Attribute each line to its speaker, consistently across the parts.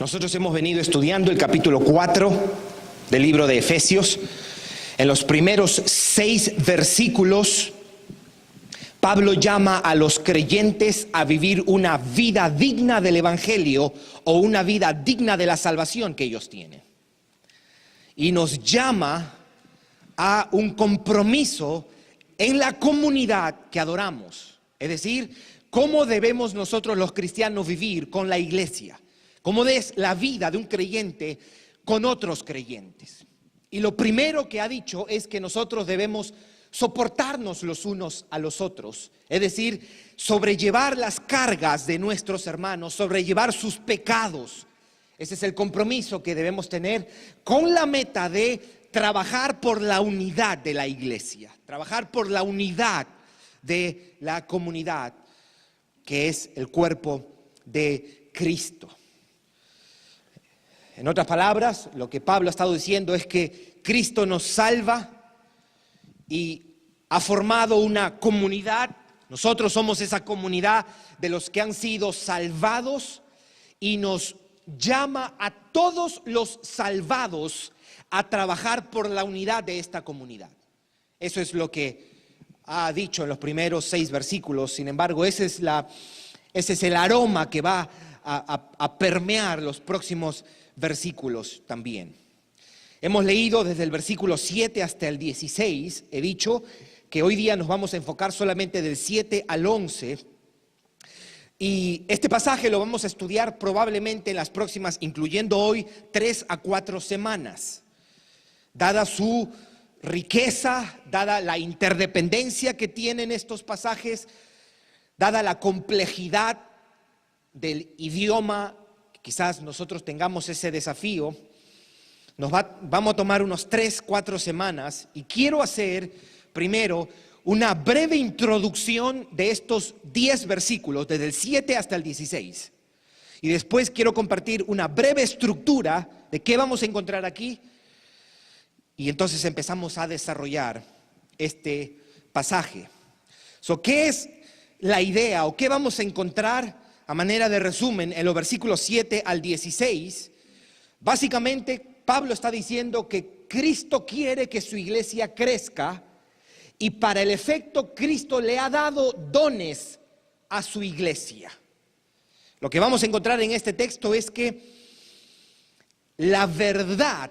Speaker 1: Nosotros hemos venido estudiando el capítulo 4 del libro de Efesios. En los primeros 6 versículos, Pablo llama a los creyentes a vivir una vida digna del Evangelio o una vida digna de la salvación que ellos tienen. Y nos llama a un compromiso en la comunidad que adoramos. Es decir, cómo debemos nosotros los cristianos vivir con la iglesia. Cómo es la vida de un creyente con otros creyentes. Y lo primero que ha dicho es que nosotros debemos soportarnos los unos a los otros. Es decir, sobrellevar las cargas de nuestros hermanos, sobrellevar sus pecados. Ese es el compromiso que debemos tener con la meta de trabajar por la unidad de la iglesia. Trabajar por la unidad de la comunidad, que es el cuerpo de Cristo. En otras palabras, lo que Pablo ha estado diciendo es que Cristo nos salva y ha formado una comunidad. Nosotros somos esa comunidad de los que han sido salvados y nos llama a todos los salvados a trabajar por la unidad de esta comunidad. Eso es lo que ha dicho en los primeros 6 versículos. Sin embargo, ese es el aroma que va a permear los próximos versículos también. Hemos leído desde el versículo 7 hasta el 16. He dicho que hoy día nos vamos a enfocar solamente del 7 al 11. Y este pasaje lo vamos a estudiar probablemente en las próximas, incluyendo hoy, 3 a 4 semanas. Dada su riqueza, dada la interdependencia que tienen estos pasajes, dada la complejidad del idioma, quizás nosotros tengamos ese desafío, vamos a tomar unos 3, 4 semanas y quiero hacer primero una breve introducción de estos 10 versículos, desde el 7 hasta el 16. Y después quiero compartir una breve estructura de qué vamos a encontrar aquí. Y entonces empezamos a desarrollar este pasaje. ¿Qué es la idea o qué vamos a encontrar a manera de resumen en los versículos 7 al 16? Básicamente, Pablo está diciendo que Cristo quiere que su iglesia crezca y para el efecto Cristo le ha dado dones a su iglesia. Lo que vamos a encontrar en este texto es que la verdad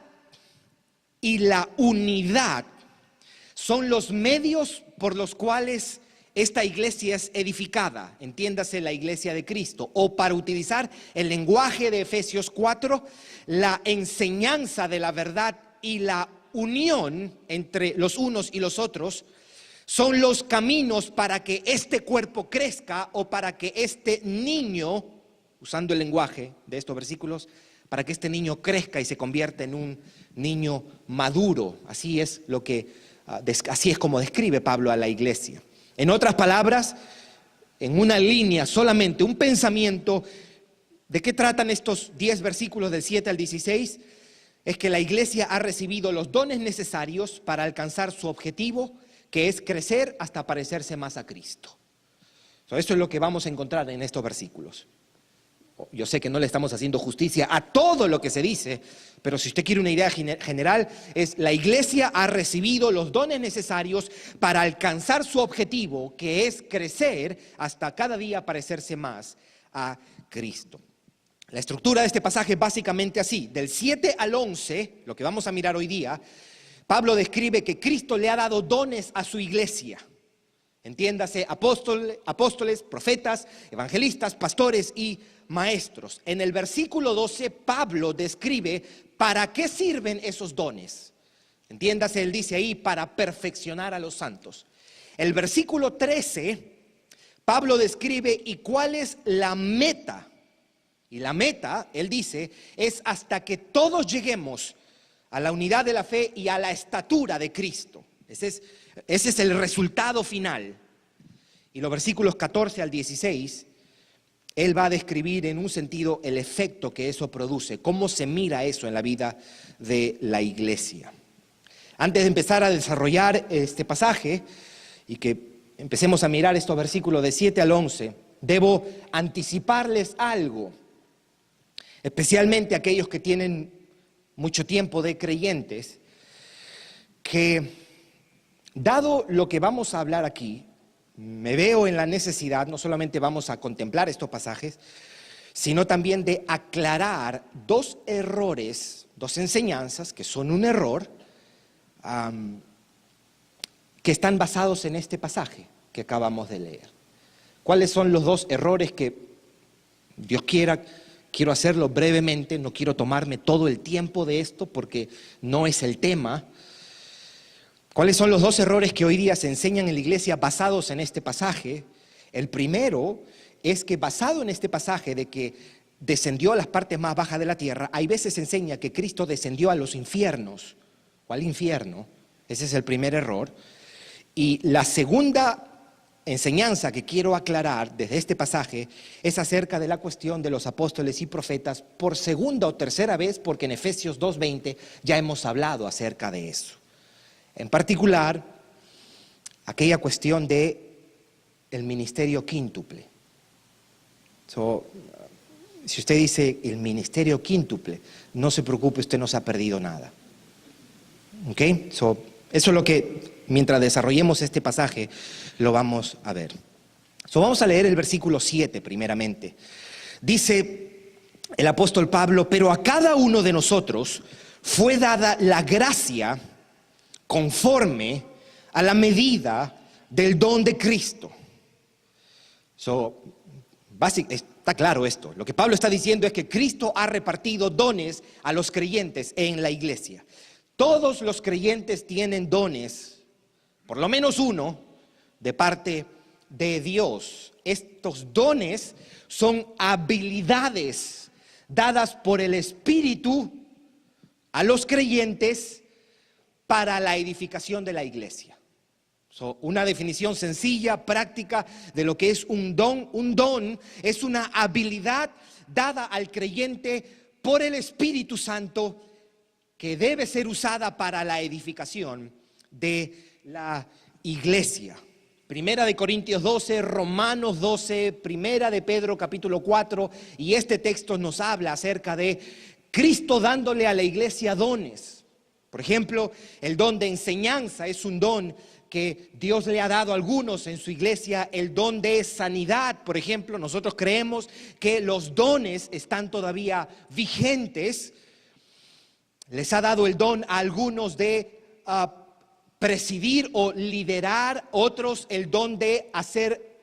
Speaker 1: y la unidad son los medios por los cuales esta iglesia es edificada, entiéndase la iglesia de Cristo, o para utilizar el lenguaje de Efesios 4, la enseñanza de la verdad y la unión entre los unos y los otros son los caminos para que este cuerpo crezca o para que este niño, usando el lenguaje de estos versículos, para que este niño crezca y se convierta en un niño maduro. Así es como describe Pablo a la iglesia. En otras palabras, en una línea solamente, un pensamiento, ¿de qué tratan estos 10 versículos del 7 al 16? Es que la iglesia ha recibido los dones necesarios para alcanzar su objetivo, que es crecer hasta parecerse más a Cristo. Eso es lo que vamos a encontrar en estos versículos. Yo sé que no le estamos haciendo justicia a todo lo que se dice, pero si usted quiere una idea general, es la iglesia ha recibido los dones necesarios para alcanzar su objetivo, que es crecer hasta cada día parecerse más a Cristo. La estructura de este pasaje es básicamente así. Del 7 al 11, lo que vamos a mirar hoy día, Pablo describe que Cristo le ha dado dones a su iglesia. Entiéndase, apóstoles, profetas, evangelistas, pastores y maestros. En el versículo 12, Pablo describe para qué sirven esos dones. Entiéndase, él dice ahí, para perfeccionar a los santos. El versículo 13, Pablo describe y cuál es la meta. Y la meta, él dice, es hasta que todos lleguemos a la unidad de la fe y a la estatura de Cristo. Ese es el resultado final. Y los versículos 14 al 16, él va a describir en un sentido el efecto que eso produce, cómo se mira eso en la vida de la iglesia. Antes de empezar a desarrollar este pasaje y que empecemos a mirar estos versículos de 7 al 11, debo anticiparles algo. especialmente aquellos que tienen mucho tiempo de creyentes, que dado lo que vamos a hablar aquí, me veo en la necesidad, no solamente vamos a contemplar estos pasajes, sino también de aclarar dos errores, dos enseñanzas que son un error, que están basados en este pasaje que acabamos de leer. ¿Cuáles son los dos errores que Dios quiera? Quiero hacerlo brevemente, no quiero tomarme todo el tiempo de esto porque no es el tema. ¿Cuáles son los dos errores que hoy día se enseñan en la iglesia basados en este pasaje? El primero es que basado en este pasaje de que descendió a las partes más bajas de la tierra, hay veces se enseña que Cristo descendió a los infiernos o al infierno. Ese es el primer error. Y la segunda enseñanza que quiero aclarar desde este pasaje es acerca de la cuestión de los apóstoles y profetas por segunda o tercera vez, porque en Efesios 2:20 ya hemos hablado acerca de eso. En particular, aquella cuestión de el ministerio quíntuple. Si usted dice el ministerio quíntuple, no se preocupe, usted no se ha perdido nada. ¿Ok? Eso es lo que, mientras desarrollemos este pasaje, lo vamos a ver. Vamos a leer el versículo 7 primeramente. Dice el apóstol Pablo: pero a cada uno de nosotros fue dada la gracia conforme a la medida del don de Cristo. Está claro esto. Lo que Pablo está diciendo es que Cristo ha repartido dones a los creyentes en la iglesia. Todos los creyentes tienen dones, por lo menos uno, de parte de Dios. Estos dones son habilidades dadas por el Espíritu a los creyentes para la edificación de la iglesia. Una definición sencilla, práctica de lo que es un don. Un don es una habilidad dada al creyente por el Espíritu Santo que debe ser usada para la edificación de la iglesia. Primera de Corintios 12, Romanos 12, Primera de Pedro capítulo 4, y este texto nos habla acerca de Cristo dándole a la iglesia dones. Por ejemplo, el don de enseñanza es un don que Dios le ha dado a algunos en su iglesia. El don de sanidad, por ejemplo, nosotros creemos que los dones están todavía vigentes. Les ha dado el don a algunos de presidir o liderar, otros el don de hacer,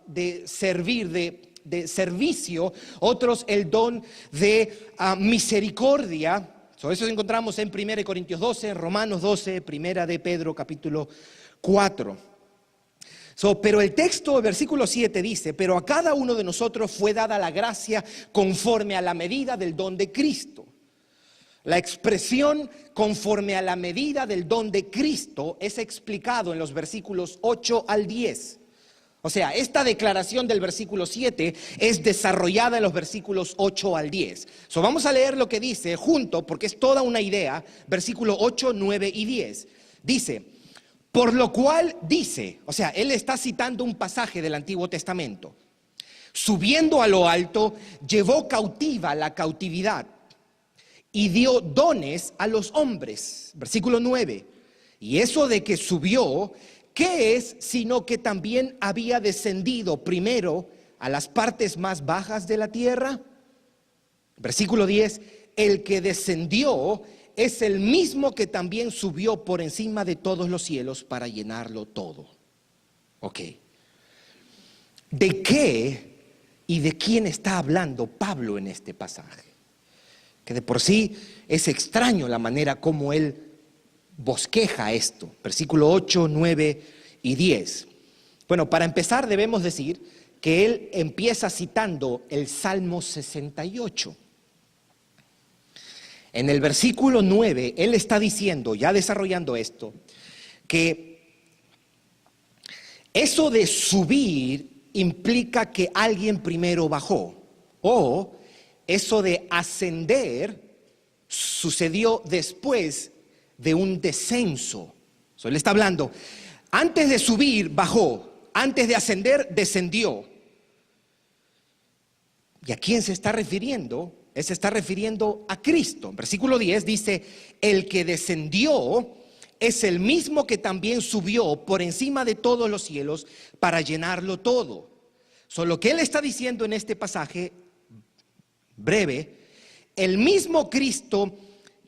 Speaker 1: de servir, de servicio, otros el don de misericordia. Eso encontramos en 1 Corintios 12, Romanos 12, Primera de Pedro capítulo 4. Pero el texto, el versículo 7 dice: pero a cada uno de nosotros fue dada la gracia conforme a la medida del don de Cristo. La expresión conforme a la medida del don de Cristo es explicado en los versículos 8 al 10. O sea, esta declaración del versículo 7 es desarrollada en los versículos 8 al 10. Vamos a leer lo que dice junto, porque es toda una idea. Versículo 8, 9 y 10. Dice: por lo cual dice, o sea, él está citando un pasaje del Antiguo Testamento. Subiendo a lo alto, llevó cautiva la cautividad y dio dones a los hombres. Versículo 9. Y eso de que subió, ¿qué es sino que también había descendido primero a las partes más bajas de la tierra? Versículo 10. El que descendió es el mismo que también subió por encima de todos los cielos para llenarlo todo. Ok. ¿De qué y de quién está hablando Pablo en este pasaje? Que de por sí es extraño la manera como él bosqueja esto. Versículo 8, 9 y 10. Bueno, para empezar debemos decir que él empieza citando el Salmo 68. En el versículo 9, él está diciendo, ya desarrollando esto, que eso de subir implica que alguien primero bajó, o eso de ascender sucedió después de un descenso. Él está hablando, antes de subir bajó, antes de ascender descendió. ¿Y a quién se está refiriendo Él se está refiriendo a Cristo. En versículo 10 dice, el que descendió es el mismo que también subió por encima de todos los cielos para llenarlo todo. Lo que él está diciendo en este pasaje breve, el mismo Cristo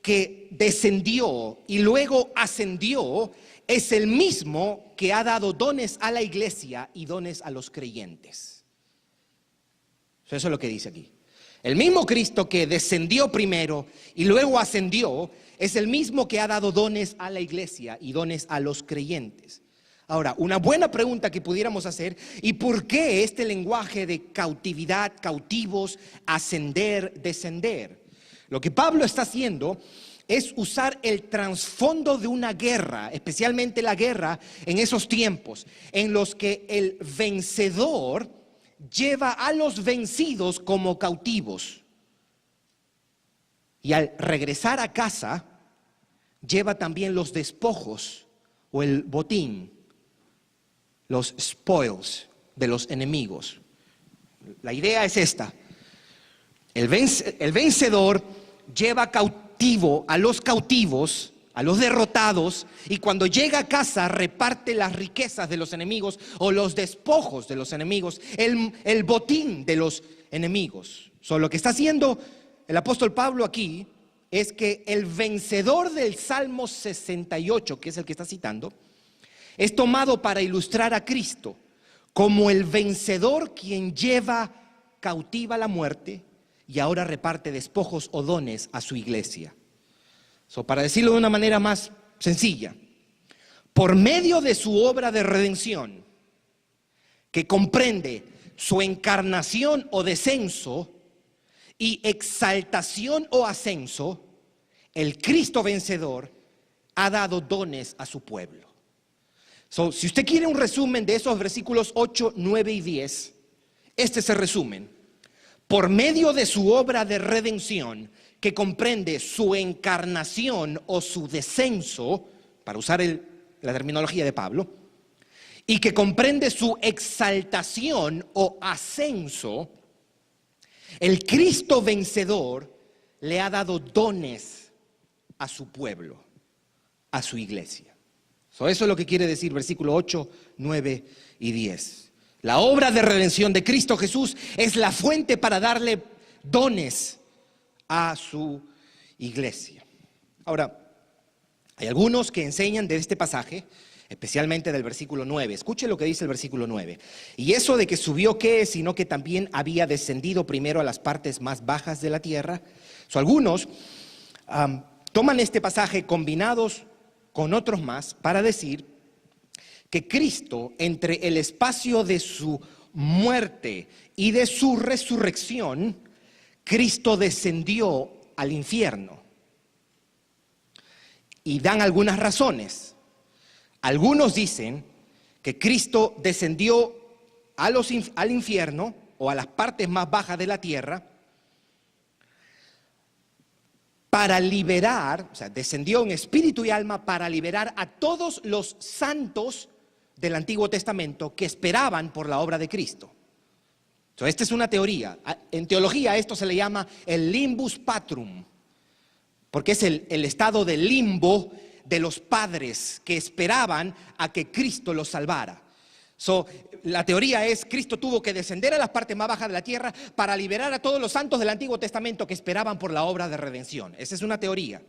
Speaker 1: que descendió y luego ascendió es el mismo que ha dado dones a la iglesia y dones a los creyentes. Eso es lo que dice aquí. El mismo Cristo que descendió primero y luego ascendió es el mismo que ha dado dones a la iglesia y dones a los creyentes. Ahora, una buena pregunta que pudiéramos hacer: ¿y por qué este lenguaje de cautividad, cautivos, ascender, descender? Lo que Pablo está haciendo es usar el trasfondo de una guerra, especialmente la guerra en esos tiempos, en los que el vencedor lleva a los vencidos como cautivos. Y al regresar a casa, lleva también los despojos o el botín, los spoils de los enemigos. La idea es esta: el vencedor lleva cautivo a los cautivos, a los derrotados, y cuando llega a casa reparte las riquezas de los enemigos o los despojos de los enemigos, el botín de los enemigos. Lo que está haciendo el apóstol Pablo aquí es que el vencedor del Salmo 68, que es el que está citando, es tomado para ilustrar a Cristo como el vencedor quien lleva cautiva la muerte y ahora reparte despojos o dones a su iglesia. Para decirlo de una manera más sencilla, por medio de su obra de redención, que comprende su encarnación o descenso y exaltación o ascenso, el Cristo vencedor ha dado dones a su pueblo. Si usted quiere un resumen de esos versículos 8, 9 y 10, este es el resumen. Por medio de su obra de redención, que comprende su encarnación o su descenso, para usar la terminología de Pablo, y que comprende su exaltación o ascenso, el Cristo vencedor le ha dado dones a su pueblo, a su iglesia. Eso es lo que quiere decir versículo 8, 9 y 10. La obra de redención de Cristo Jesús es la fuente para darle dones a su iglesia. Ahora, hay algunos que enseñan de este pasaje, especialmente del versículo 9. Escuche lo que dice el versículo 9. Y eso de que subió, ¿qué es? Sino que también había descendido primero a las partes más bajas de la tierra. Algunos toman este pasaje combinados con otros más para decir que Cristo, entre el espacio de su muerte y de su resurrección, Cristo descendió al infierno. Y dan algunas razones. Algunos dicen que Cristo descendió al infierno o a las partes más bajas de la tierra para liberar, o sea, descendió en espíritu y alma para liberar a todos los santos del Antiguo Testamento que esperaban por la obra de Cristo. Esta es una teoría. En teología esto se le llama el limbus patrum, porque es el estado de limbo de los padres que esperaban a que Cristo los salvara. La teoría es: Cristo tuvo que descender a las partes más bajas de la tierra para liberar a todos los santos del Antiguo Testamento que esperaban por la obra de redención. Esa es una teoría.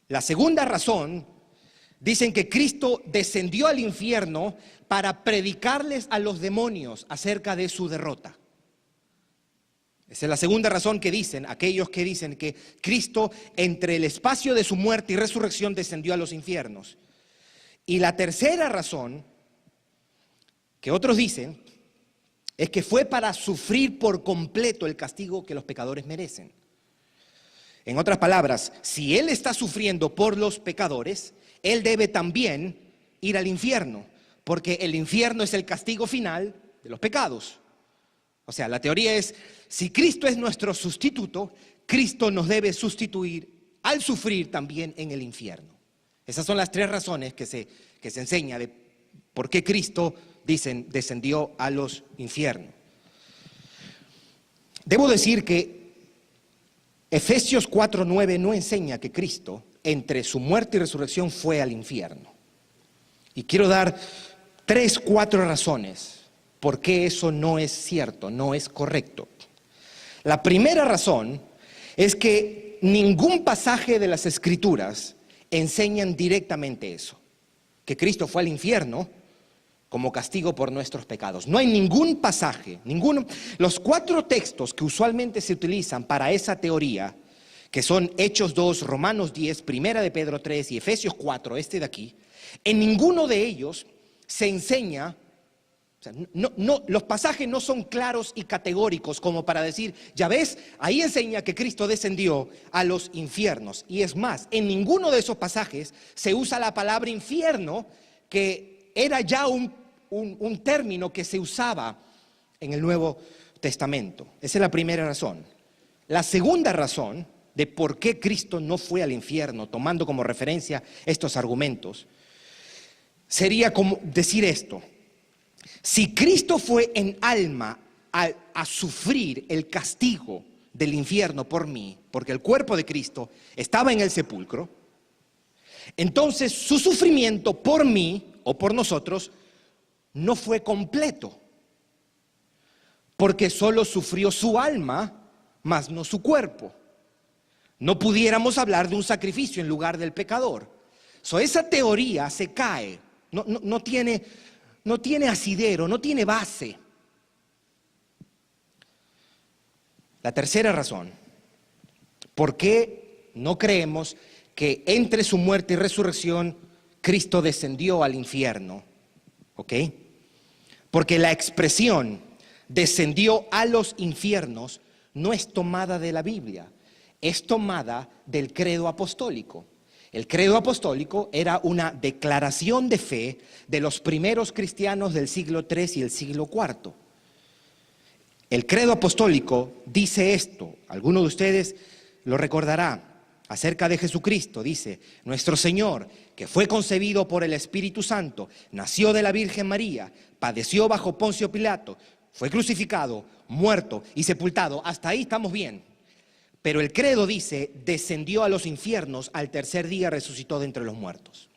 Speaker 1: La segunda razón, dicen que Cristo descendió al infierno para predicarles a los demonios acerca de su derrota. Esa es la segunda razón que dicen aquellos que dicen que Cristo, entre el espacio de su muerte y resurrección, descendió a los infiernos. Y la tercera razón que otros dicen es que fue para sufrir por completo el castigo que los pecadores merecen. En otras palabras, si Él está sufriendo por los pecadores, Él debe también ir al infierno, porque el infierno es el castigo final de los pecados. O sea, la teoría es: si Cristo es nuestro sustituto, Cristo nos debe sustituir al sufrir también en el infierno. Esas son las tres razones que se enseña de por qué Cristo, descendió a los infiernos. Debo decir que Efesios 4:9 no enseña que Cristo, entre su muerte y resurrección, fue al infierno. Y quiero dar 3, 4 razones por qué eso no es cierto, no es correcto. La primera razón es que ningún pasaje de las Escrituras enseñan directamente eso, que Cristo fue al infierno como castigo por nuestros pecados. No hay ningún pasaje, ninguno. Los 4 textos que usualmente se utilizan para esa teoría, que son Hechos 2, Romanos 10, Primera de Pedro 3 y Efesios 4, este de aquí, en ninguno de ellos se enseña, o sea, los pasajes no son claros y categóricos como para decir, ya ves, ahí enseña que Cristo descendió a los infiernos. Y es más, en ninguno de esos pasajes se usa la palabra infierno, que era ya un término que se usaba en el Nuevo Testamento. Esa es la primera razón. La segunda razón de por qué Cristo no fue al infierno, tomando como referencia estos argumentos, sería como decir esto: si Cristo fue en alma a sufrir el castigo del infierno por mí, porque el cuerpo de Cristo estaba en el sepulcro, entonces su sufrimiento por mí o por nosotros no fue completo, porque solo sufrió su alma, mas no su cuerpo. No pudiéramos hablar de un sacrificio en lugar del pecador. Esa teoría se cae, no tiene asidero, no tiene base. La tercera razón, ¿por qué no creemos que entre su muerte y resurrección Cristo descendió al infierno? ¿Ok? Porque la expresión descendió a los infiernos no es tomada de la Biblia, es tomada del credo apostólico. El credo apostólico era una declaración de fe de los primeros cristianos del siglo III y el siglo IV. El credo apostólico dice esto, alguno de ustedes lo recordará, acerca de Jesucristo. Dice: nuestro Señor, que fue concebido por el Espíritu Santo, nació de la Virgen María, padeció bajo Poncio Pilato, fue crucificado, muerto y sepultado. Hasta ahí estamos bien. Pero el credo dice: descendió a los infiernos, al tercer día resucitó de entre los muertos.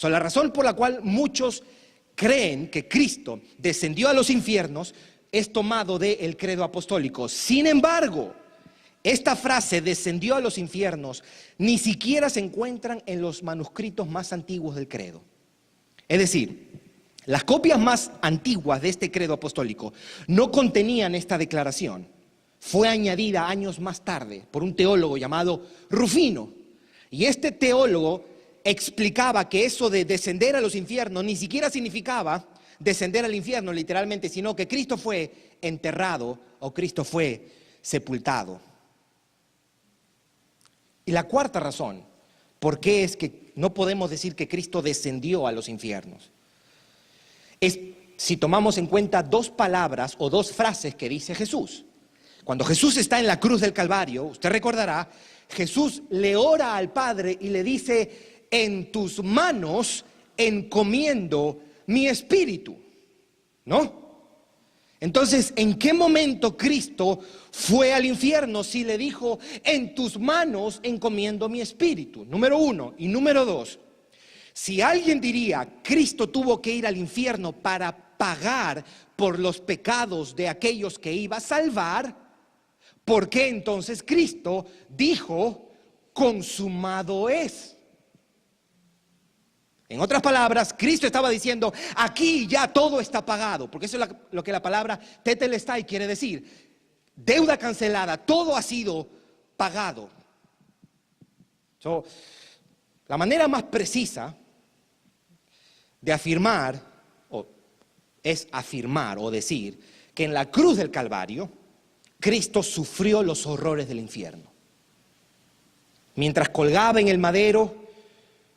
Speaker 1: La razón por la cual muchos creen que Cristo descendió a los infiernos es tomado del credo apostólico. Sin embargo, esta frase, descendió a los infiernos, ni siquiera se encuentran en los manuscritos más antiguos del credo. Es decir, las copias más antiguas de este credo apostólico no contenían esta declaración. Fue añadida años más tarde por un teólogo llamado Rufino. Y este teólogo explicaba que eso de descender a los infiernos ni siquiera significaba descender al infierno literalmente, sino que Cristo fue enterrado o Cristo fue sepultado. Y la cuarta razón, ¿por qué es que no podemos decir que Cristo descendió a los infiernos? Es si tomamos en cuenta 2 palabras o 2 frases que dice Jesús. Cuando Jesús está en la cruz del Calvario, usted recordará, Jesús le ora al Padre y le dice: en tus manos encomiendo mi espíritu, ¿no? Entonces, ¿en qué momento Cristo fue al infierno si le dijo: en tus manos encomiendo mi espíritu? Número 1. Y número 2, si alguien diría: Cristo tuvo que ir al infierno para pagar por los pecados de aquellos que iba a salvar, ¿por qué entonces Cristo dijo: consumado es? En otras palabras, Cristo estaba diciendo: aquí ya todo está pagado, porque eso es lo que la palabra tetelestai quiere decir. Deuda cancelada, todo ha sido pagado. La manera más precisa de afirmar, es afirmar o decir que en la cruz del Calvario, Cristo sufrió los horrores del infierno. Mientras colgaba en el madero,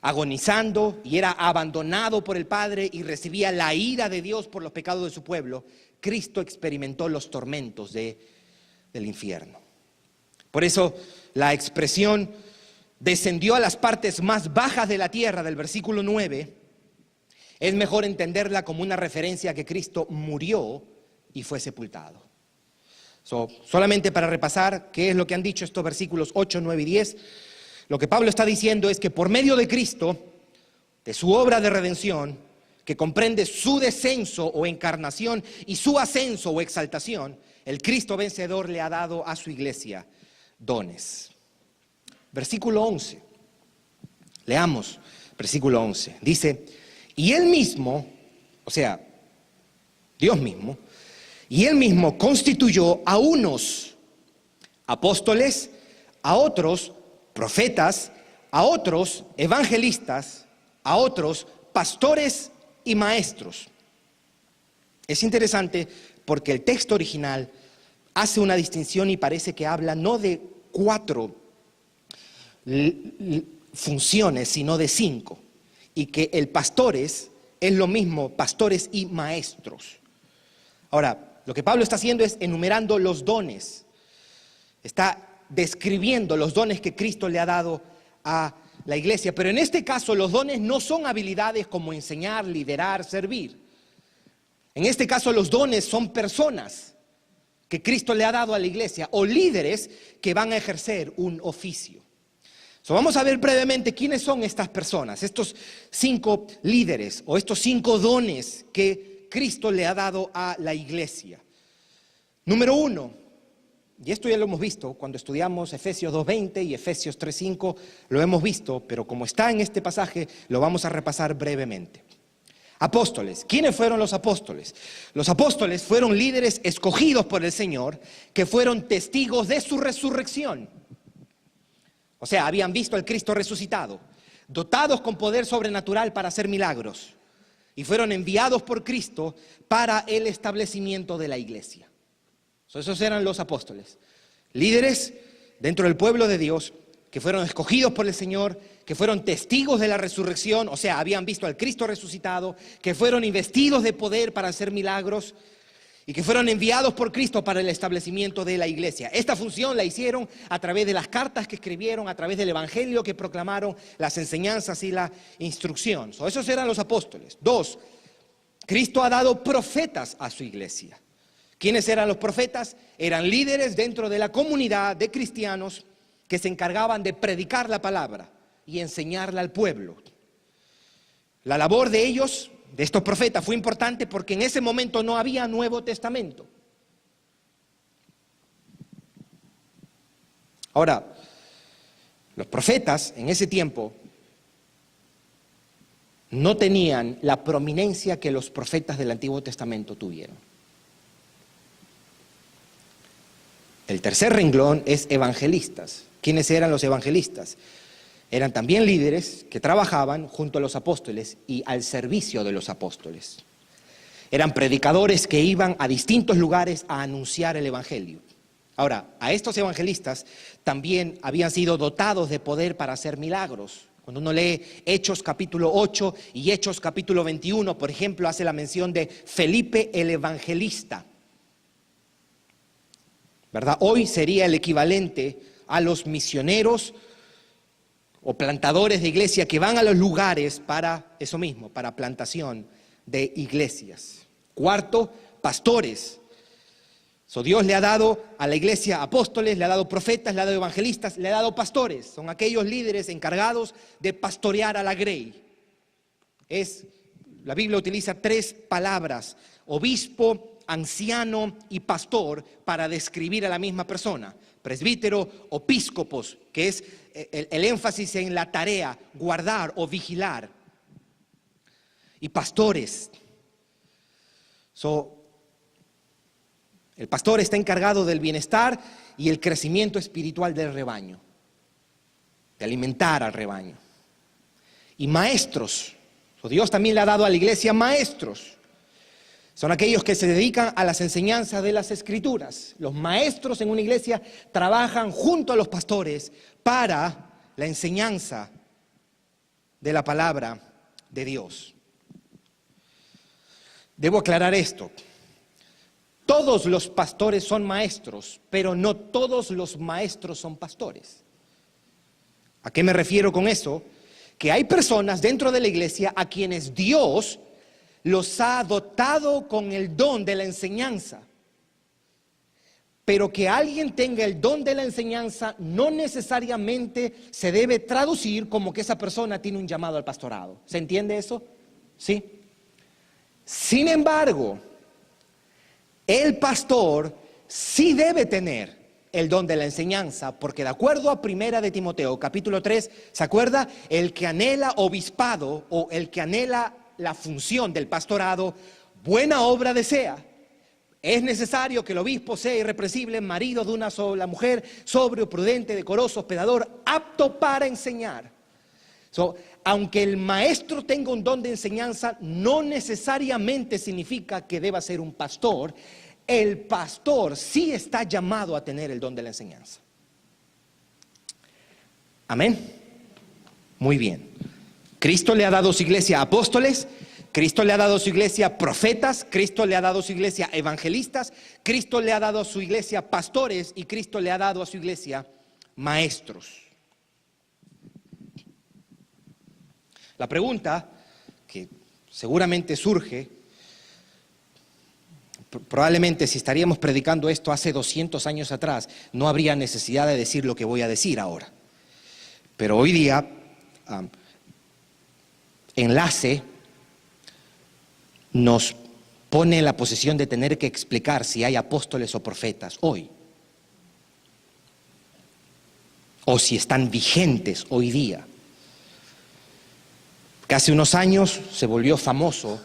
Speaker 1: agonizando y era abandonado por el Padre y recibía la ira de Dios por los pecados de su pueblo, Cristo experimentó los tormentos del infierno. Por eso la expresión descendió a las partes más bajas de la tierra del versículo 9, es mejor entenderla como una referencia a que Cristo murió y fue sepultado. Solamente para repasar qué es lo que han dicho estos versículos 8, 9 y 10, lo que Pablo está diciendo es que por medio de Cristo, de su obra de redención, que comprende su descenso o encarnación y su ascenso o exaltación, el Cristo vencedor le ha dado a su iglesia dones. Versículo 11. Leamos versículo 11. Dice, y él mismo, o sea, Dios mismo, y él mismo constituyó a unos apóstoles, a otros profetas, a otros evangelistas, a otros pastores y maestros. Es interesante porque el texto original hace una distinción y parece que habla no de 4 funciones, sino de 5. Y que el pastores es lo mismo, pastores y maestros. Ahora, lo que Pablo está haciendo es enumerando los dones. Está describiendo los dones que Cristo le ha dado a la iglesia. Pero en este caso los dones no son habilidades como enseñar, liderar, servir. En este caso los dones son personas que Cristo le ha dado a la iglesia o líderes que van a ejercer un oficio. Vamos a ver brevemente quiénes son estas personas, estos 5 líderes o estos 5 dones que Cristo le ha dado a la iglesia. Número 1, y esto ya lo hemos visto cuando estudiamos Efesios 2:20 y Efesios 3:5, lo hemos visto, pero como está en este pasaje, lo vamos a repasar brevemente. Apóstoles. ¿Quiénes fueron los apóstoles? Los apóstoles fueron líderes escogidos por el Señor que fueron testigos de su resurrección. O sea, habían visto al Cristo resucitado, dotados con poder sobrenatural para hacer milagros, y fueron enviados por Cristo para el establecimiento de la iglesia. Esos eran los apóstoles, líderes dentro del pueblo de Dios que fueron escogidos por el Señor, que fueron testigos de la resurrección, o sea, habían visto al Cristo resucitado, que fueron investidos de poder para hacer milagros, y que fueron enviados por Cristo para el establecimiento de la iglesia. Esta función la hicieron a través de las cartas que escribieron, a través del evangelio que proclamaron, las enseñanzas y la instrucción. Esos eran los apóstoles. 2, Cristo ha dado profetas a su iglesia. ¿Quiénes eran los profetas? Eran líderes dentro de la comunidad de cristianos que se encargaban de predicar la palabra y enseñarla al pueblo. La labor de ellos, de estos profetas, fue importante porque en ese momento no había Nuevo Testamento. Ahora, los profetas en ese tiempo no tenían la prominencia que los profetas del Antiguo Testamento tuvieron. El tercer renglón es evangelistas. ¿Quiénes eran los evangelistas? Eran también líderes que trabajaban junto a los apóstoles y al servicio de los apóstoles. Eran predicadores que iban a distintos lugares a anunciar el evangelio. Ahora, a estos evangelistas también habían sido dotados de poder para hacer milagros. Cuando uno lee Hechos capítulo 8 y Hechos capítulo 21, por ejemplo, hace la mención de Felipe el evangelista, ¿verdad? Hoy sería el equivalente a los misioneros o plantadores de iglesia que van a los lugares para eso mismo, para plantación de iglesias. 4, pastores. Dios le ha dado a la iglesia apóstoles, le ha dado profetas, le ha dado evangelistas, le ha dado pastores. Son aquellos líderes encargados de pastorear a la grey. La Biblia utiliza 3 palabras, obispo, anciano y pastor, para describir a la misma persona. Presbítero, episcopos, que es el énfasis en la tarea, guardar o vigilar. Y pastores. El pastor está encargado del bienestar y el crecimiento espiritual del rebaño, de alimentar al rebaño. Y maestros. Dios también le ha dado a la iglesia maestros. Son aquellos que se dedican a las enseñanzas de las Escrituras. Los maestros en una iglesia trabajan junto a los pastores para la enseñanza de la palabra de Dios. Debo aclarar esto. Todos los pastores son maestros, pero no todos los maestros son pastores. ¿A qué me refiero con eso? Que hay personas dentro de la iglesia a quienes Dios los ha dotado con el don de la enseñanza, Pero que alguien tenga el don de la enseñanza no necesariamente se debe traducir como que esa persona tiene un llamado al pastorado. ¿Se entiende eso? ¿Sí? Sin embargo, el pastor sí debe tener el don de la enseñanza, porque de acuerdo a 1 de Timoteo, capítulo 3, ¿se acuerda? El que anhela obispado o el que anhela la función del pastorado, buena obra desea. Es necesario que el obispo sea irreprensible, marido de una sola mujer, sobrio, prudente, decoroso, hospedador, apto para enseñar. Aunque el maestro tenga un don de enseñanza, no necesariamente significa que deba ser un pastor. El pastor sí está llamado a tener el don de la enseñanza. Amén. Muy bien. Cristo le ha dado a su iglesia apóstoles, Cristo le ha dado a su iglesia profetas, Cristo le ha dado a su iglesia evangelistas, Cristo le ha dado a su iglesia pastores y Cristo le ha dado a su iglesia maestros. La pregunta que seguramente surge, probablemente si estaríamos predicando esto hace 200 años atrás, no habría necesidad de decir lo que voy a decir ahora. Pero hoy día, enlace nos pone en la posición de tener que explicar si hay apóstoles o profetas hoy, o si están vigentes hoy día. Que hace unos años se volvió famoso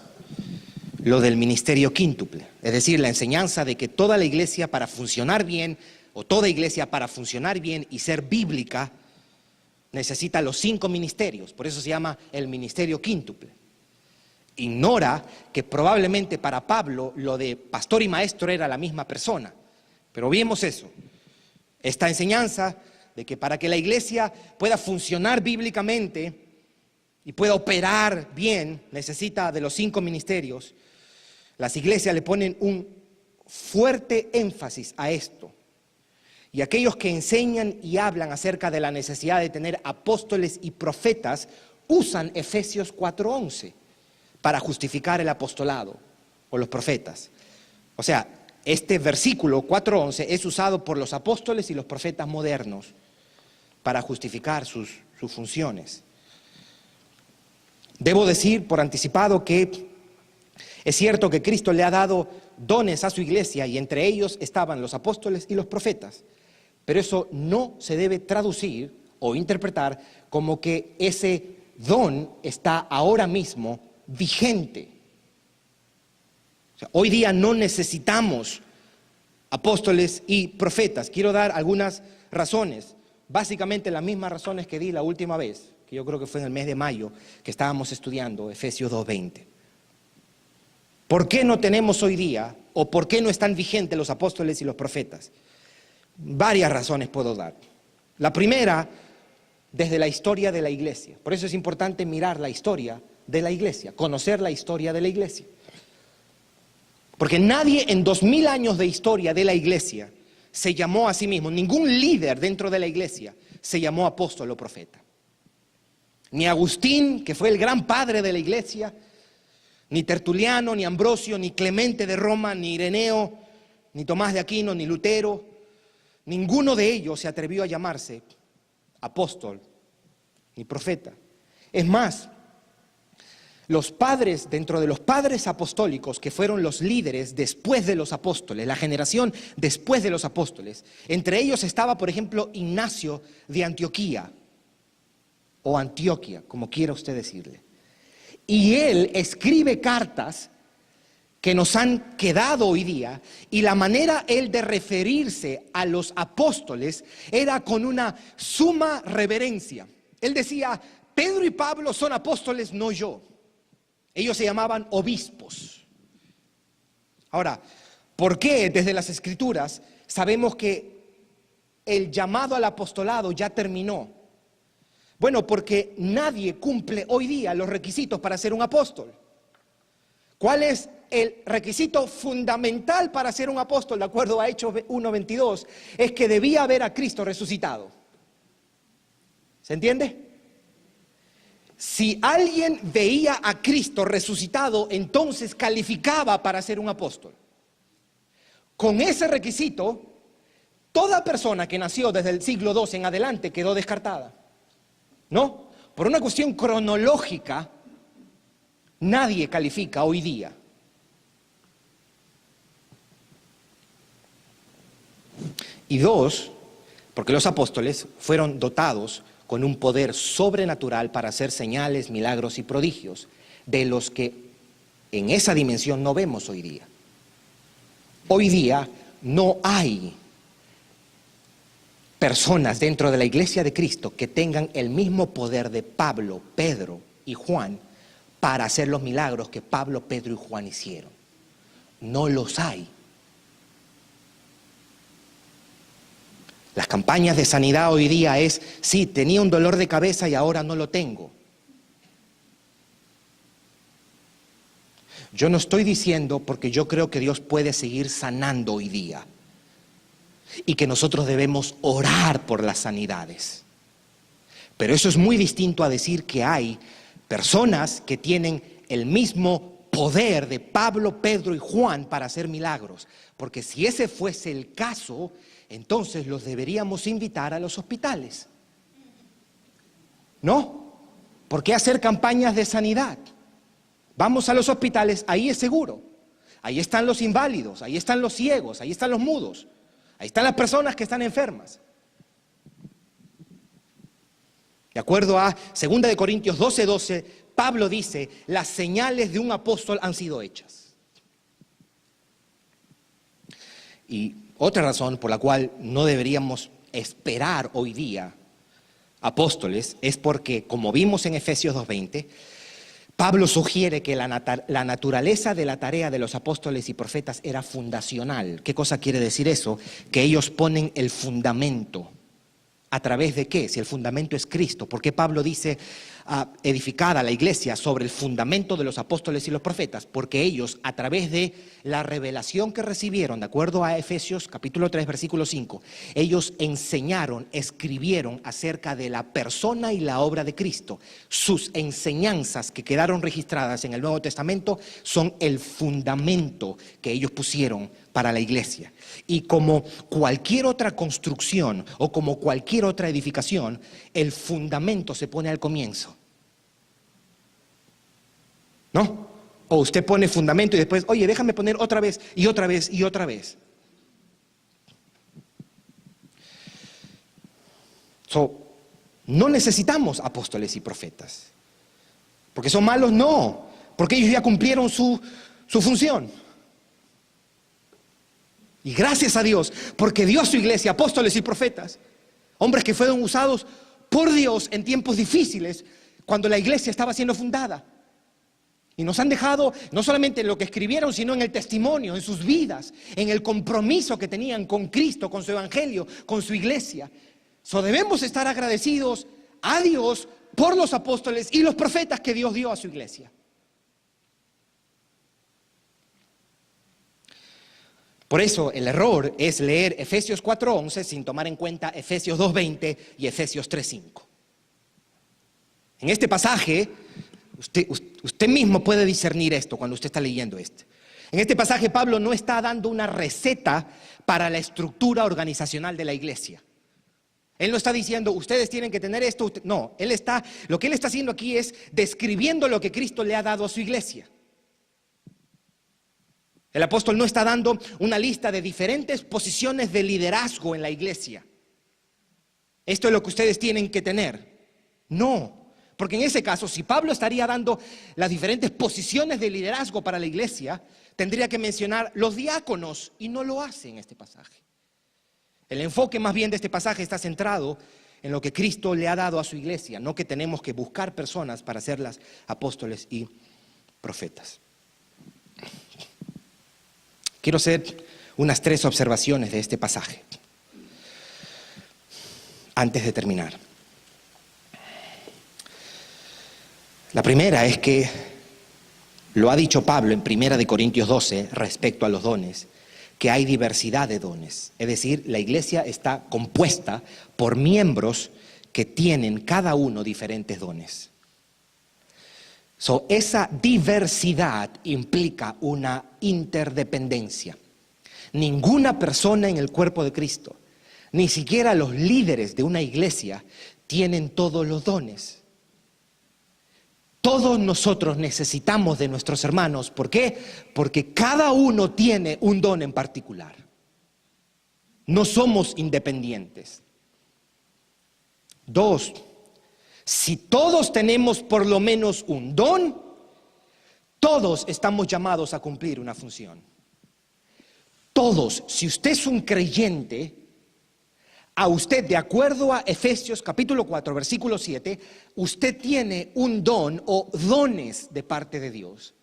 Speaker 1: lo del ministerio quíntuple, es decir, la enseñanza de que toda la iglesia para funcionar bien, o toda iglesia para funcionar bien y ser bíblica, necesita los 5 ministerios, por eso se llama el ministerio quíntuple. Ignora que probablemente para Pablo lo de pastor y maestro era la misma persona, pero vimos eso, esta enseñanza de que para que la iglesia pueda funcionar bíblicamente y pueda operar bien, necesita de los 5 ministerios. Las iglesias le ponen un fuerte énfasis a esto. Y aquellos que enseñan y hablan acerca de la necesidad de tener apóstoles y profetas, usan Efesios 4:11 para justificar el apostolado o los profetas. O sea, este versículo 4:11 es usado por los apóstoles y los profetas modernos para justificar sus funciones. Debo decir por anticipado que es cierto que Cristo le ha dado dones a su iglesia y entre ellos estaban los apóstoles y los profetas, pero eso no se debe traducir o interpretar como que ese don está ahora mismo vigente. O sea, hoy día no necesitamos apóstoles y profetas. Quiero dar algunas razones, básicamente las mismas razones que di la última vez, que yo creo que fue en el mes de mayo, que estábamos estudiando Efesios 2:20. ¿Por qué no tenemos hoy día, o por qué no están vigentes los apóstoles y los profetas? Varias razones puedo dar. La primera, desde la historia de la iglesia. Por eso es importante mirar la historia de la iglesia, conocer la historia de la iglesia. Porque nadie en 2000 años de historia de la iglesia se llamó a sí mismo, ningún líder dentro de la iglesia se llamó apóstol o profeta. Ni Agustín, que fue el gran padre de la iglesia, ni Tertuliano, ni Ambrosio, ni Clemente de Roma, ni Ireneo, ni Tomás de Aquino, ni Lutero, ninguno de ellos se atrevió a llamarse apóstol ni profeta. Es más, los padres, dentro de los padres apostólicos, que fueron los líderes después de los apóstoles, la generación después de los apóstoles, entre ellos estaba, por ejemplo, Ignacio de Antioquía, o Antioquia, como quiera usted decirle. Y él escribe cartas que nos han quedado hoy día, y la manera él de referirse a los apóstoles era con una suma reverencia. Él decía, Pedro y Pablo son apóstoles, no yo. Ellos se llamaban obispos. Ahora, ¿por qué desde las Escrituras sabemos que el llamado al apostolado ya terminó? Bueno, porque nadie cumple hoy día los requisitos para ser un apóstol. ¿Cuál es el requisito fundamental para ser un apóstol? De acuerdo a Hechos 1:22, es que debía haber a Cristo resucitado. ¿Se entiende? Si alguien veía a Cristo resucitado, entonces calificaba para ser un apóstol. Con ese requisito, Toda persona que nació desde el siglo II en adelante quedó descartada. ¿No? Por una cuestión cronológica, nadie califica hoy día. Y dos, porque los apóstoles fueron dotados con un poder sobrenatural para hacer señales, milagros y prodigios, de los que en esa dimensión no vemos hoy día. Hoy día no hay personas dentro de la iglesia de Cristo que tengan el mismo poder de Pablo, Pedro y Juan para hacer los milagros que Pablo, Pedro y Juan hicieron. No los hay. Las campañas de sanidad hoy día es, sí, tenía un dolor de cabeza y ahora no lo tengo. Yo no estoy diciendo porque yo creo que Dios puede seguir sanando hoy día y que nosotros debemos orar por las sanidades. Pero eso es muy distinto a decir que hay personas que tienen el mismo poder de Pablo, Pedro y Juan para hacer milagros. Porque si ese fuese el caso, entonces los deberíamos invitar a los hospitales. ¿No? ¿Por qué hacer campañas de sanidad? Vamos a los hospitales, ahí es seguro. Ahí están los inválidos, ahí están los ciegos, ahí están los mudos. Ahí están las personas que están enfermas. De acuerdo a 2 Corintios 12:12, Pablo dice, las señales de un apóstol han sido hechas. Y otra razón por la cual no deberíamos esperar hoy día apóstoles es porque, como vimos en Efesios 2:20, Pablo sugiere que la naturaleza de la tarea de los apóstoles y profetas era fundacional. ¿Qué cosa quiere decir eso? Que ellos ponen el fundamento. ¿A través de qué? Si el fundamento es Cristo. ¿Por qué Pablo dice edificada la iglesia sobre el fundamento de los apóstoles y los profetas? Porque ellos, a través de la revelación que recibieron, de acuerdo a Efesios capítulo 3, versículo 5, ellos enseñaron, escribieron acerca de la persona y la obra de Cristo. Sus enseñanzas que quedaron registradas en el Nuevo Testamento son el fundamento que ellos pusieron para la iglesia. Y como cualquier otra construcción o como cualquier otra edificación, el fundamento se pone al comienzo. ¿No? O usted pone fundamento y después, oye, déjame poner otra vez y otra vez y otra vez. No necesitamos apóstoles y profetas. ¿Porque son malos? No. Porque ellos ya cumplieron su función. Y gracias a Dios, porque dio a su iglesia apóstoles y profetas, hombres que fueron usados por Dios en tiempos difíciles, cuando la iglesia estaba siendo fundada. Y nos han dejado, no solamente en lo que escribieron, sino en el testimonio, en sus vidas, en el compromiso que tenían con Cristo, con su evangelio, con su iglesia. Debemos estar agradecidos a Dios por los apóstoles y los profetas que Dios dio a su iglesia. Por eso el error es leer Efesios 4:11 sin tomar en cuenta Efesios 2:20 y Efesios 3:5. En este pasaje, usted mismo puede discernir esto cuando usted está leyendo esto. En este pasaje Pablo no está dando una receta para la estructura organizacional de la iglesia. Él no está diciendo, ustedes tienen que tener esto. No, lo que él está haciendo aquí es describiendo lo que Cristo le ha dado a su iglesia. El apóstol no está dando una lista de diferentes posiciones de liderazgo en la iglesia. Esto es lo que ustedes tienen que tener. No, porque en ese caso, si Pablo estaría dando las diferentes posiciones de liderazgo para la iglesia, tendría que mencionar los diáconos y no lo hace en este pasaje. El enfoque más bien de este pasaje está centrado en lo que Cristo le ha dado a su iglesia, no que tenemos que buscar personas para hacerlas apóstoles y profetas. Quiero hacer unas 3 observaciones de este pasaje antes de terminar. La primera es que lo ha dicho Pablo en 1 Corintios 12 respecto a los dones, que hay diversidad de dones. Es decir, la iglesia está compuesta por miembros que tienen cada uno diferentes dones. Esa diversidad implica una interdependencia. Ninguna persona en el cuerpo de Cristo Ni siquiera los líderes de una iglesia tienen todos los dones. Todos nosotros necesitamos de nuestros hermanos. ¿Por qué? Porque cada uno tiene un don en particular. No somos independientes. 2, si todos tenemos por lo menos un don, todos estamos llamados a cumplir una función. Todos, si usted es un creyente, a usted, de acuerdo a Efesios capítulo 4, versículo 7, usted tiene un don o dones de parte de Dios.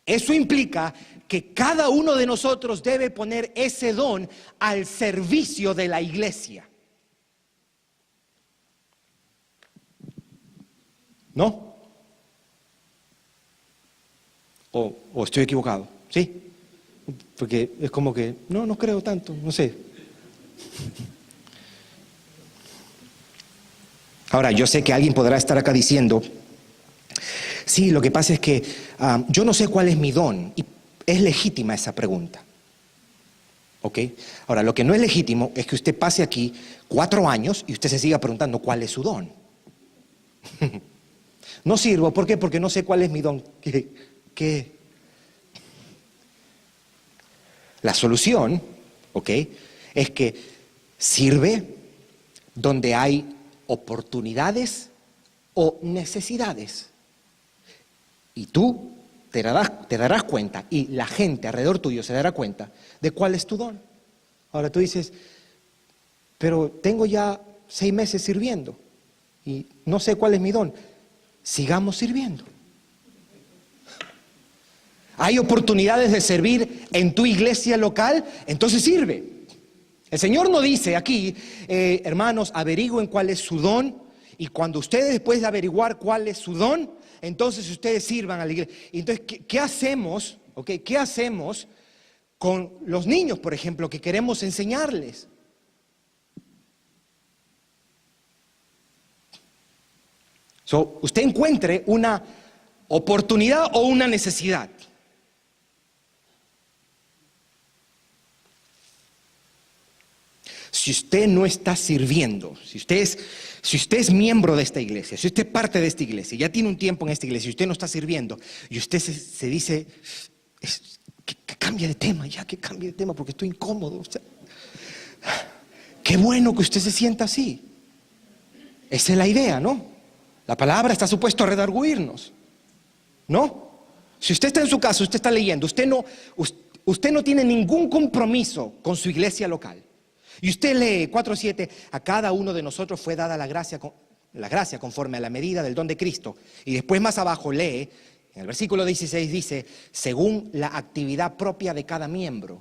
Speaker 1: Eso implica que cada uno de nosotros debe poner ese don al servicio de la iglesia. ¿No? ¿O estoy equivocado? ¿Sí? Porque es como que, no creo tanto, no sé. Ahora, yo sé que alguien podrá estar acá diciendo, sí, lo que pasa es que yo no sé cuál es mi don. Y es legítima esa pregunta. ¿Ok? Ahora, lo que no es legítimo es que usted pase aquí 4 años y usted se siga preguntando cuál es su don. No sirvo, ¿por qué? Porque no sé cuál es mi don. ¿Qué? La solución, ¿ok?, es que sirve donde hay oportunidades o necesidades. Y tú te darás cuenta, y la gente alrededor tuyo se dará cuenta de cuál es tu don. Ahora tú dices, pero tengo ya 6 meses sirviendo y no sé cuál es mi don. Sigamos sirviendo. ¿Hay oportunidades de servir en tu iglesia local? Entonces sirve. El Señor no dice aquí, hermanos, averigüen cuál es su don, y cuando ustedes, después de averiguar cuál es su don, entonces ustedes sirvan a la iglesia. Entonces, ¿qué hacemos? ¿Okay? ¿Qué hacemos con los niños, por ejemplo, que queremos enseñarles? Usted encuentre una oportunidad o una necesidad. Si usted no está sirviendo, si usted es miembro de esta iglesia, si usted es parte de esta iglesia, ya tiene un tiempo en esta iglesia y usted no está sirviendo, y usted se dice, que cambie de tema, ya que cambie de tema porque estoy incómodo. Qué bueno que usted se sienta así. Esa es la idea, ¿no? La palabra está supuesto a redarguirnos, ¿no? Si usted está en su casa, usted está leyendo, usted no tiene ningún compromiso con su iglesia local. Y usted lee 4:7, a cada uno de nosotros fue dada la gracia conforme a la medida del don de Cristo. Y después más abajo lee, en el versículo 16 dice, según la actividad propia de cada miembro.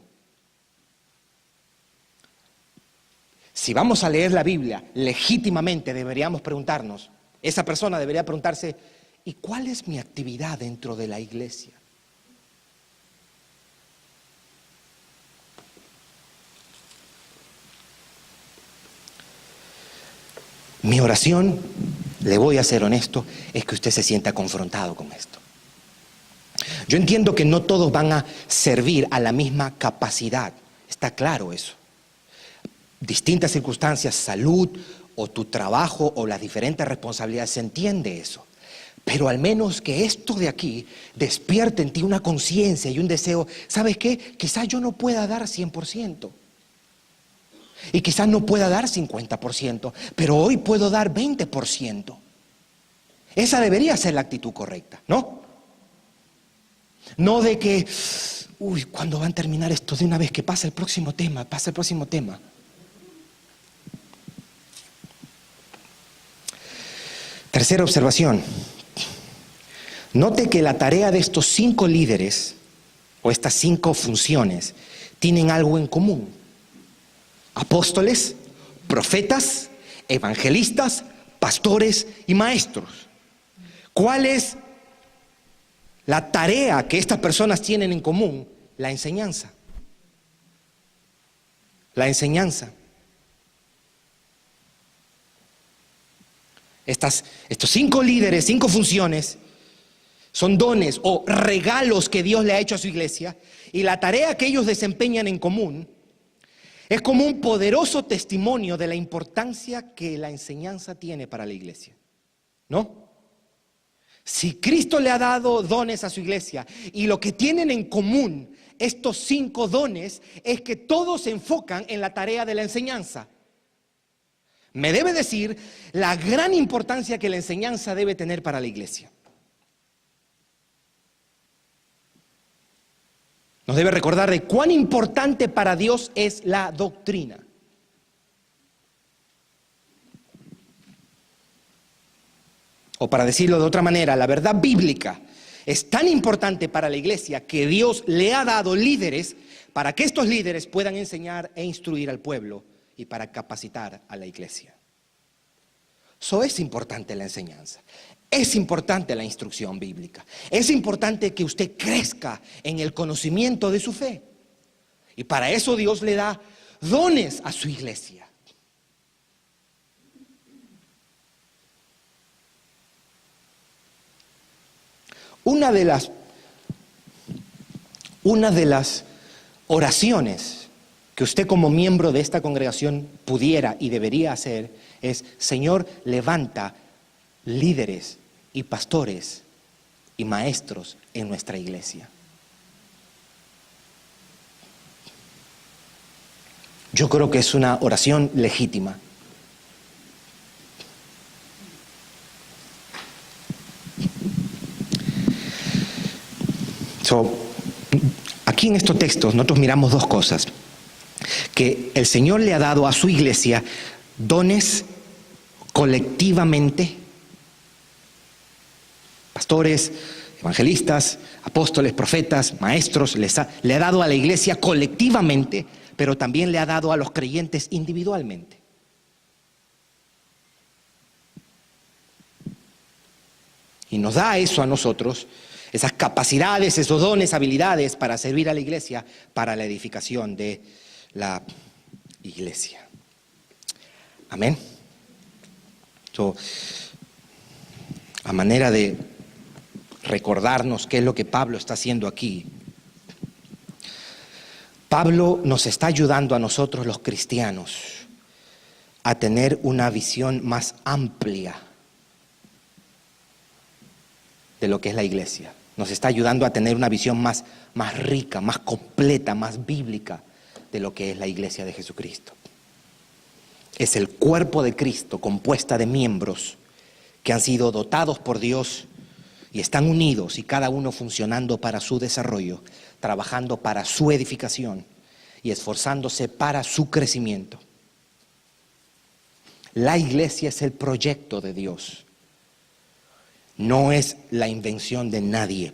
Speaker 1: Si vamos a leer la Biblia, legítimamente deberíamos preguntarnos, esa persona debería preguntarse, ¿y cuál es mi actividad dentro de la iglesia? Mi oración, le voy a ser honesto, es que usted se sienta confrontado con esto. Yo entiendo que no todos van a servir a la misma capacidad, está claro eso. Distintas circunstancias, salud o tu trabajo o las diferentes responsabilidades, se entiende eso. Pero al menos que esto de aquí despierte en ti una conciencia y un deseo. ¿Sabes qué? Quizás yo no pueda dar 100%. Y quizás no pueda dar 50%, pero hoy puedo dar 20%. Esa debería ser la actitud correcta, ¿no? No de que, ¿cuándo van a terminar esto? De una vez, que pase el próximo tema, pasa el próximo tema. Tercera observación. Note que la tarea de estos 5 líderes, o estas 5 funciones, tienen algo en común. Apóstoles, profetas, evangelistas, pastores y maestros. ¿Cuál es la tarea que estas personas tienen en común? La enseñanza. La enseñanza. Estos 5 líderes, 5 funciones, son dones o regalos que Dios le ha hecho a su iglesia, y la tarea que ellos desempeñan en común Es como un poderoso testimonio de la importancia que la enseñanza tiene para la iglesia, ¿no? Si Cristo le ha dado dones a su iglesia y lo que tienen en común estos 5 dones es que todos se enfocan en la tarea de la enseñanza, me debe decir la gran importancia que la enseñanza debe tener para la iglesia. Nos debe recordar de cuán importante para Dios es la doctrina. O para decirlo de otra manera, la verdad bíblica es tan importante para la iglesia que Dios le ha dado líderes para que estos líderes puedan enseñar e instruir al pueblo y para capacitar a la iglesia. Eso es importante la enseñanza, es importante la instrucción bíblica, es importante que usted crezca en el conocimiento de su fe. Y para eso Dios le da dones a su iglesia. Una de las oraciones que usted como miembro de esta congregación pudiera y debería hacer es: Señor, levanta líderes y pastores y maestros en nuestra iglesia. Yo creo que es una oración legítima. Aquí en estos textos nosotros miramos 2 cosas: que el Señor le ha dado a su iglesia dones colectivamente, pastores, evangelistas, apóstoles, profetas, maestros, le ha dado a la iglesia colectivamente, pero también le ha dado a los creyentes individualmente. Y nos da eso a nosotros, esas capacidades, esos dones, habilidades para servir a la iglesia, para la edificación de la iglesia. Amén. A manera de recordarnos qué es lo que Pablo está haciendo aquí, Pablo nos está ayudando a nosotros los cristianos a tener una visión más amplia de lo que es la iglesia. Nos está ayudando a tener una visión más rica, más completa, más bíblica de lo que es la iglesia de Jesucristo. Es el cuerpo de Cristo compuesta de miembros que han sido dotados por Dios y están unidos y cada uno funcionando para su desarrollo, trabajando para su edificación y esforzándose para su crecimiento. La iglesia es el proyecto de Dios. No es la invención de nadie.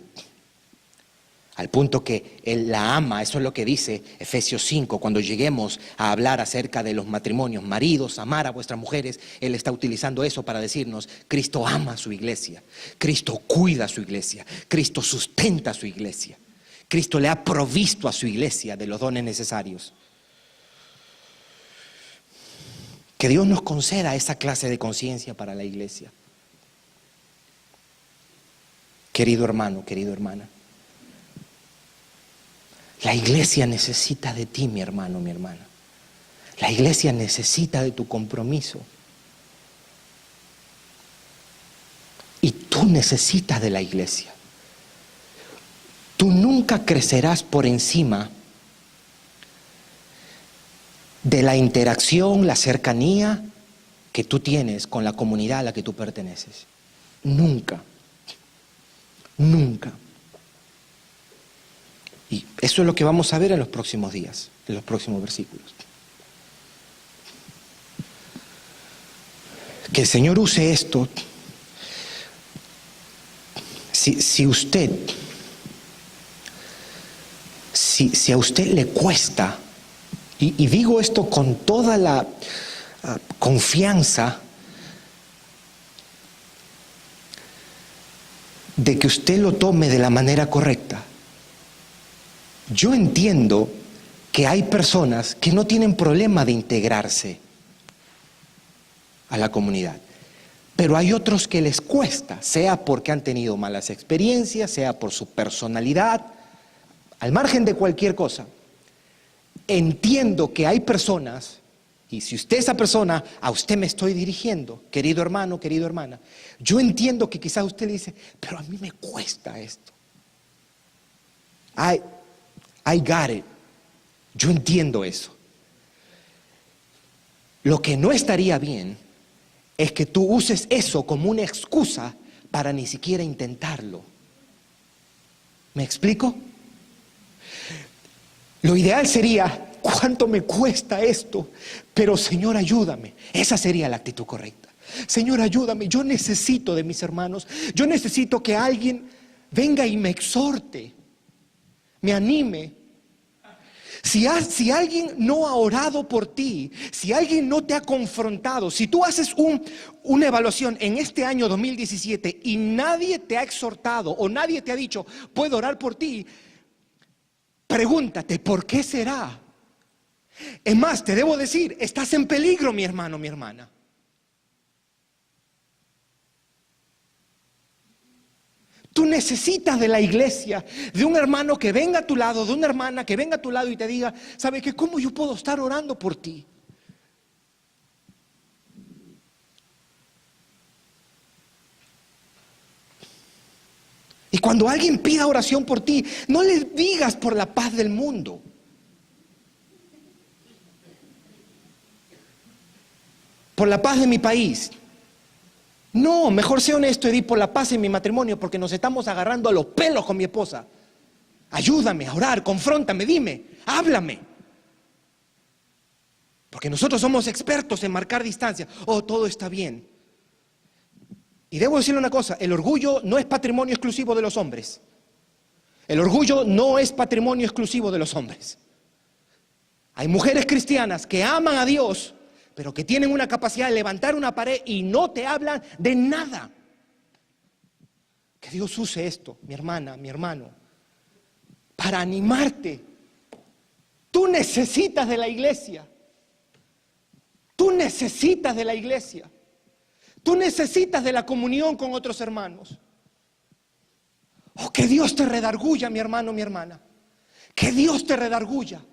Speaker 1: Al punto que Él la ama, eso es lo que dice Efesios 5, cuando lleguemos a hablar acerca de los matrimonios. Maridos, amar a vuestras mujeres, Él está utilizando eso para decirnos: Cristo ama a su iglesia, Cristo cuida a su iglesia, Cristo sustenta a su iglesia, Cristo le ha provisto a su iglesia de los dones necesarios. Que Dios nos conceda esa clase de conciencia para la iglesia. Querido hermano, querida hermana, la iglesia necesita de ti, mi hermano, mi hermana. La iglesia necesita de tu compromiso. Y tú necesitas de la iglesia. Tú nunca crecerás por encima de la interacción, la cercanía que tú tienes con la comunidad a la que tú perteneces. Nunca. Nunca. Y eso es lo que vamos a ver en los próximos días, en los próximos versículos. Que el Señor use esto. Si a usted le cuesta, y digo esto con toda la confianza de que usted lo tome de la manera correcta. Yo entiendo que hay personas que no tienen problema de integrarse a la comunidad, pero hay otros que les cuesta, sea porque han tenido malas experiencias, sea por su personalidad, al margen de cualquier cosa. entiendo que hay personas, y si usted es esa persona, a usted me estoy dirigiendo, querido hermano, querida hermana. Yo entiendo que quizás usted le dice, pero a mí me cuesta esto. I got it. Yo entiendo eso. Lo que no estaría bien es que tú uses eso como una excusa para ni siquiera intentarlo. ¿Me explico? Lo ideal sería, ¿cuánto me cuesta esto? Pero Señor, ayúdame. Esa sería la actitud correcta. Señor, ayúdame. Yo necesito de mis hermanos. Yo necesito que alguien venga y me exhorte, me anime. Si alguien no ha orado por ti, si alguien no te ha confrontado, si tú haces una evaluación en este año 2017 y nadie te ha exhortado o nadie te ha dicho, puedo orar por ti, pregúntate, ¿por qué será? Es más, te debo decir, estás en peligro, mi hermano, mi hermana. Tú necesitas de la iglesia, de un hermano que venga a tu lado, de una hermana que venga a tu lado y te diga, ¿sabes qué? ¿Cómo yo puedo estar orando por ti? Y cuando alguien pida oración por ti, no le digas por la paz del mundo. Por la paz de mi país. No, mejor sea honesto y di por la paz en mi matrimonio, porque nos estamos agarrando a los pelos con mi esposa. Ayúdame a orar, confróntame, dime, háblame. Porque nosotros somos expertos en marcar distancia. Oh, todo está bien. Y debo decirle una cosa, el orgullo no es patrimonio exclusivo de los hombres. El orgullo no es patrimonio exclusivo de los hombres. Hay mujeres cristianas que aman a Dios, pero que tienen una capacidad de levantar una pared y no te hablan de nada. Que Dios use esto, mi hermana, mi hermano, para animarte. Tú necesitas de la iglesia. Tú necesitas de la iglesia. Tú necesitas de la comunión con otros hermanos. Oh, que Dios te redarguya, mi hermano, mi hermana. Que Dios te redarguya.